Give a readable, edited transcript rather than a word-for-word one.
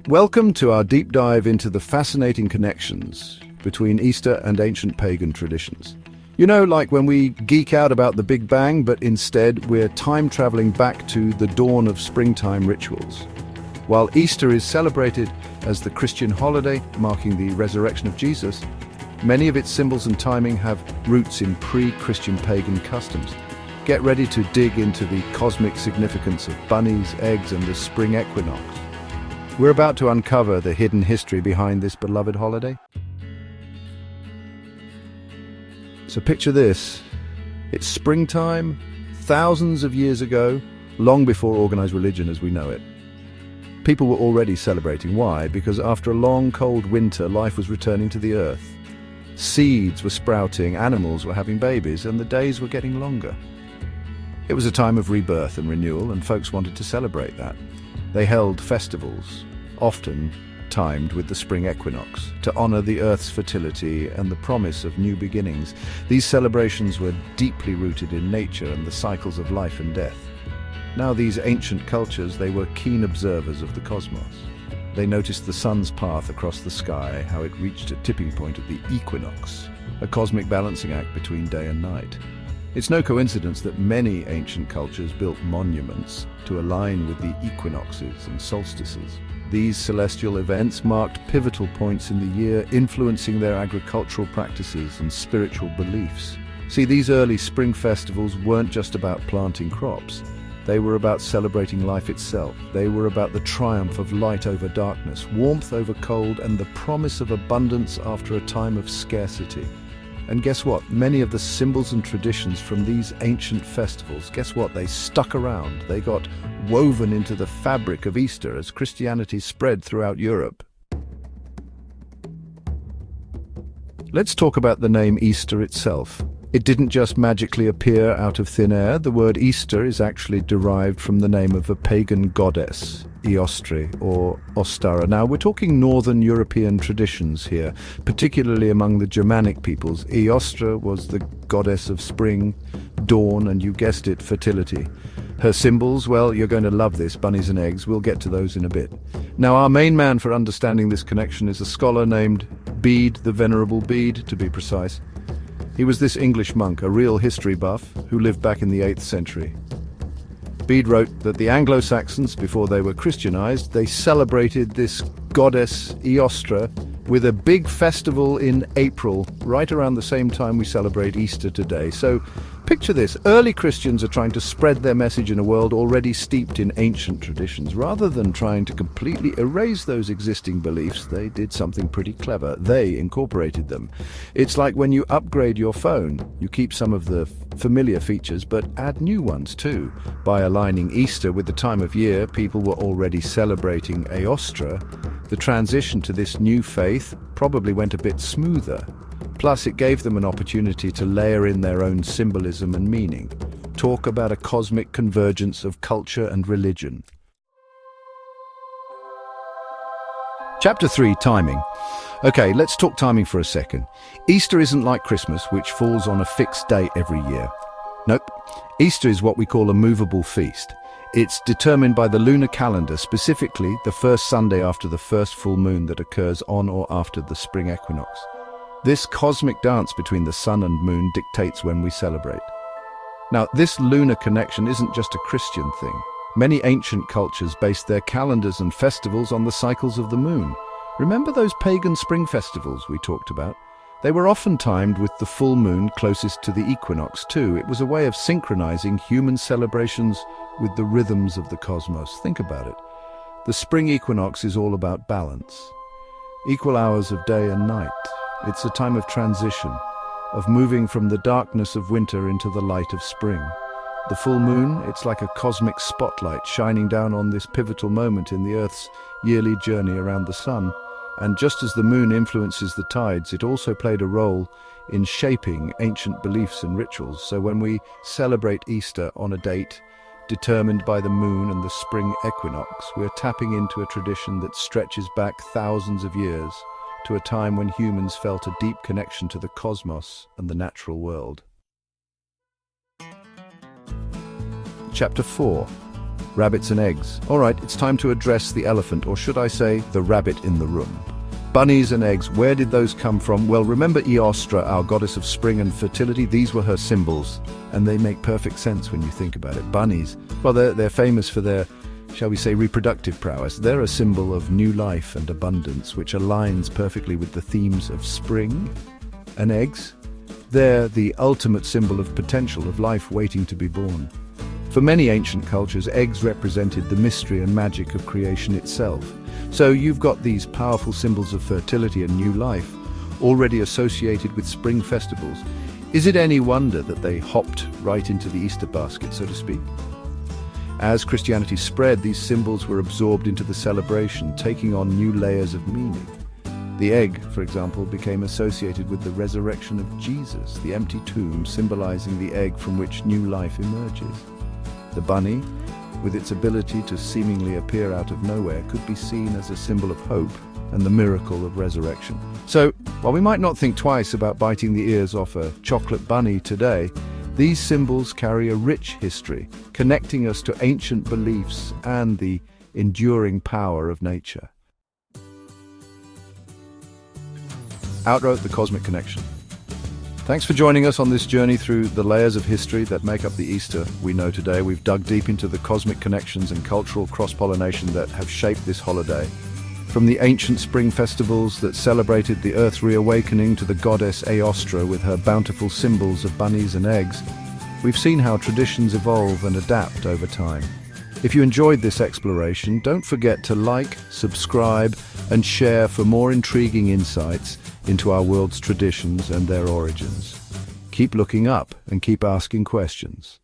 Welcome to our deep dive into the fascinating connections between Easter and ancient pagan traditions. You know, like when we geek out about the Big Bang, but instead we're time-traveling back to the dawn of springtime rituals. While Easter is celebrated as the Christian holiday marking the resurrection of Jesus, many of its symbols and timing have roots in pre-Christian pagan customs. Get ready to dig into the cosmic significance of bunnies, eggs, and the spring equinox. We're about to uncover the hidden history behind this beloved holiday. So picture this. It's springtime, thousands of years ago, long before organized religion as we know it. People were already celebrating. Why? Because after a long, cold winter, life was returning to the earth. Seeds were sprouting, animals were having babies, and the days were getting longer. It was a time of rebirth and renewal, and folks wanted to celebrate that. They held festivals, often timed with the spring equinox, to honor the Earth's fertility and the promise of new beginnings. These celebrations were deeply rooted in nature and the cycles of life and death. Now, these ancient cultures, they were keen observers of the cosmos. They noticed the sun's path across the sky, how it reached a tipping point at the equinox, a cosmic balancing act between day and night. It's no coincidence that many ancient cultures built monuments to align with the equinoxes and solstices. These celestial events marked pivotal points in the year, influencing their agricultural practices and spiritual beliefs. See, these early spring festivals weren't just about planting crops. They were about celebrating life itself. They were about the triumph of light over darkness, warmth over cold, and the promise of abundance after a time of scarcity. And guess what? Many of the symbols and traditions from these ancient festivals, guess what? They stuck around. They got woven into the fabric of Easter as Christianity spread throughout Europe. Let's talk about the name Easter itself. It didn't just magically appear out of thin air. The word Easter is actually derived from the name of a pagan goddess, Eostre or Ostara. Now, we're talking Northern European traditions here, particularly among the Germanic peoples. Eostre was the goddess of spring, dawn, and you guessed it, fertility. Her symbols, well, you're going to love this, bunnies and eggs. We'll get to those in a bit. Now, our main man for understanding this connection is a scholar named Bede, the Venerable Bede, to be precise. He was this English monk, a real history buff, who lived back in the 8th century. Bede wrote that the Anglo-Saxons, before they were Christianized, they celebrated this goddess Eostre with a big festival in April, right around the same time we celebrate Easter today. So picture this, early Christians are trying to spread their message in a world already steeped in ancient traditions. Rather than trying to completely erase those existing beliefs, they did something pretty clever. They incorporated them. It's like when you upgrade your phone, you keep some of the familiar features but add new ones too. By aligning Easter with the time of year people were already celebrating Eostre, the transition to this new faith probably went a bit smoother. Plus, it gave them an opportunity to layer in their own symbolism and meaning. Talk about a cosmic convergence of culture and religion. Chapter 3, Timing. Okay, let's talk timing for a second. Easter isn't like Christmas, which falls on a fixed day every year. Nope. Easter is what we call a movable feast. It's determined by the lunar calendar, specifically the first Sunday after the first full moon that occurs on or after the spring equinox. This cosmic dance between the sun and moon dictates when we celebrate. Now, this lunar connection isn't just a Christian thing. Many ancient cultures based their calendars and festivals on the cycles of the moon. Remember those pagan spring festivals we talked about? They were often timed with the full moon closest to the equinox too. It was a way of synchronizing human celebrations with the rhythms of the cosmos. Think about it. The spring equinox is all about balance. Equal hours of day and night. It's a time of transition, of moving from the darkness of winter into the light of spring. The full moon, it's like a cosmic spotlight shining down on this pivotal moment in the Earth's yearly journey around the sun. And just as the moon influences the tides, it also played a role in shaping ancient beliefs and rituals. So when we celebrate Easter on a date determined by the moon and the spring equinox, we're tapping into a tradition that stretches back thousands of years to a time when humans felt a deep connection to the cosmos and the natural world. Chapter 4. Rabbits and eggs. All right, it's time to address the elephant, or should I say, the rabbit in the room. Bunnies and eggs, where did those come from? Well, remember Eostra, our goddess of spring and fertility? These were her symbols, and they make perfect sense when you think about it. Bunnies, well, they're famous for their, shall we say, reproductive prowess. They're a symbol of new life and abundance, which aligns perfectly with the themes of spring. And eggs, they're the ultimate symbol of potential, of life waiting to be born. For many ancient cultures, eggs represented the mystery and magic of creation itself. So you've got these powerful symbols of fertility and new life, already associated with spring festivals. Is it any wonder that they hopped right into the Easter basket, so to speak? As Christianity spread, these symbols were absorbed into the celebration, taking on new layers of meaning. The egg, for example, became associated with the resurrection of Jesus, the empty tomb symbolizing the egg from which new life emerges. The bunny, with its ability to seemingly appear out of nowhere, could be seen as a symbol of hope and the miracle of resurrection. So, while we might not think twice about biting the ears off a chocolate bunny today, these symbols carry a rich history, connecting us to ancient beliefs and the enduring power of nature. Outwrote the Cosmic Connection. Thanks for joining us on this journey through the layers of history that make up the Easter we know today. We've dug deep into the cosmic connections and cultural cross-pollination that have shaped this holiday. From the ancient spring festivals that celebrated the Earth's reawakening to the goddess Eostra with her bountiful symbols of bunnies and eggs, we've seen how traditions evolve and adapt over time. If you enjoyed this exploration, don't forget to like, subscribe, and share for more intriguing insights into our world's traditions and their origins. Keep looking up and keep asking questions.